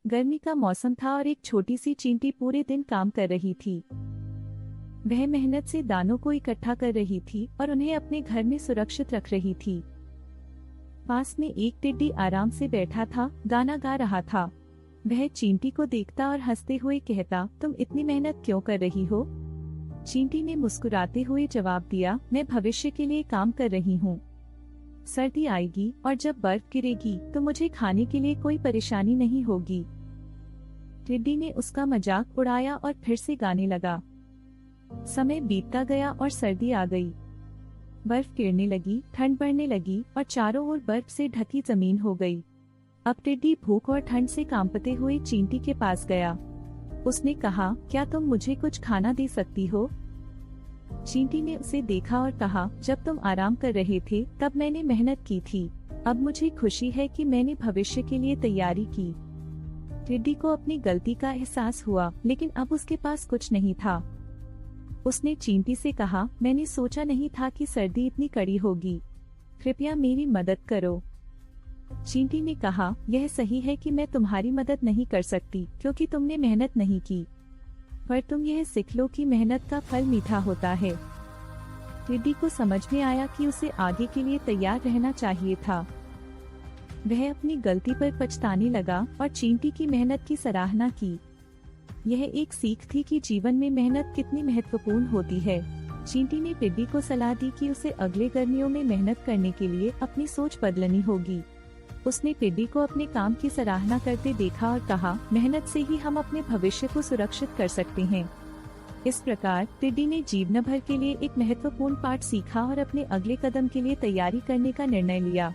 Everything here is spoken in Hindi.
गर्मी का मौसम था और एक छोटी सी चींटी पूरे दिन काम कर रही थी। वह मेहनत से दानों को इकट्ठा कर रही थी और उन्हें अपने घर में सुरक्षित रख रही थी। पास में एक टिड्डी आराम से बैठा था, गाना गा रहा था। वह चींटी को देखता और हंसते हुए कहता, तुम इतनी मेहनत क्यों कर रही हो? चींटी ने मुस्कुराते हुए जवाब दिया, मैं भविष्य के लिए काम कर रही हूँ। सर्दी आएगी और जब बर्फ गिरेगी तो मुझे खाने के लिए कोई परेशानी नहीं होगी। टिड्डी ने उसका मजाक उड़ाया और फिर से गाने लगा। समय बीतता गया और सर्दी आ गई। बर्फ गिरने लगी, ठंड बढ़ने लगी और चारों ओर बर्फ से ढकी जमीन हो गई। अब टिड्डी भूख और ठंड से कांपते हुए चींटी के पास गया। उसने कहा, क्या तुम मुझे कुछ खाना दे सकती हो? चींटी ने उसे देखा और कहा, जब तुम आराम कर रहे थे तब मैंने मेहनत की थी। अब मुझे खुशी है कि मैंने भविष्य के लिए तैयारी की। टिड्डी को अपनी गलती का एहसास हुआ, लेकिन अब उसके पास कुछ नहीं था। उसने चींटी से कहा, मैंने सोचा नहीं था कि सर्दी इतनी कड़ी होगी। कृपया मेरी मदद करो। चींटी ने कहा, यह सही है कि मैं तुम्हारी मदद नहीं कर सकती क्योंकि तुमने मेहनत नहीं की, पर तुम यह सीख लो कि मेहनत का फल मीठा होता है। टिड्डी को समझ में आया कि उसे आगे के लिए तैयार रहना चाहिए था। वह अपनी गलती पर पछताने लगा और चींटी की मेहनत की सराहना की। यह एक सीख थी कि जीवन में मेहनत कितनी महत्वपूर्ण होती है। चींटी ने टिड्डी को सलाह दी कि उसे अगले गर्मियों में मेहनत करने के लिए अपनी सोच बदलनी होगी। उसने टिड्डी को अपने काम की सराहना करते देखा और कहा, मेहनत से ही हम अपने भविष्य को सुरक्षित कर सकते हैं। इस प्रकार टिड्डी ने जीवन भर के लिए एक महत्वपूर्ण पाठ सीखा और अपने अगले कदम के लिए तैयारी करने का निर्णय लिया।